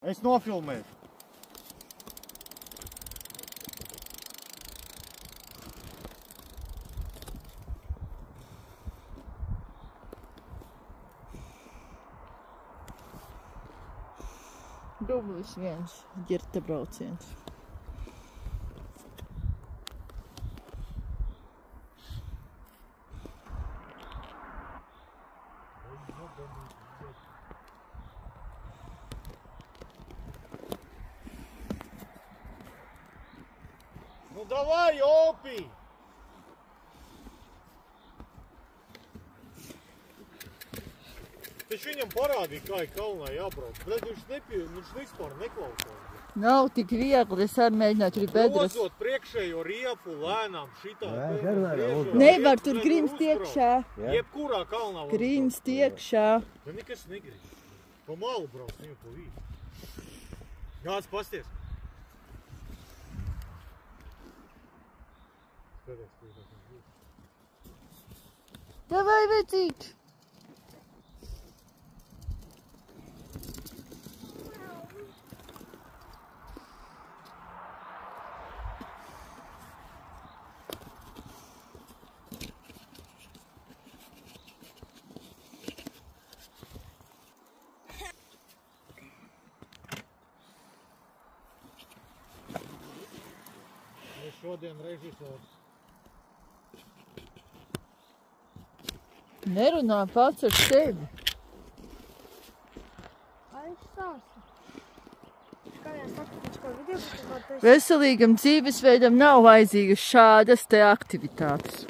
Es nofilmēju. Dublis viens ģirta brauciens. Nu davai, Opī! Taču viņam parādīja, kā ir kalnā jābrauc, bet viņš vispār neklausās. Nav tik viegli, es arī mēģināju tur bedres. Grozot priekšējo riepu lēnām šitā. Nevar tur grimst iekšā. Jebkurā kalnā var. Grimst iekšā. Ja nekas negrib. Pa malu brauc, nevar pa vīdu. Gāds, pasties. Skaties, kur tas būs. Davai, vecīt! Šodien režisors. Nerunā pats ar sevi. Veselīgam dzīvesveidam nav vajadzīgas šādas te aktivitātes.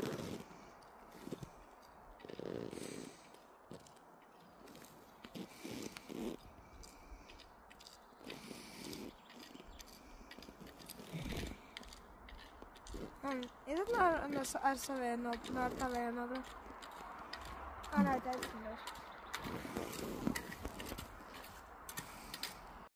Ir ar saviem no taviem nobraukt? Ārā taisnība.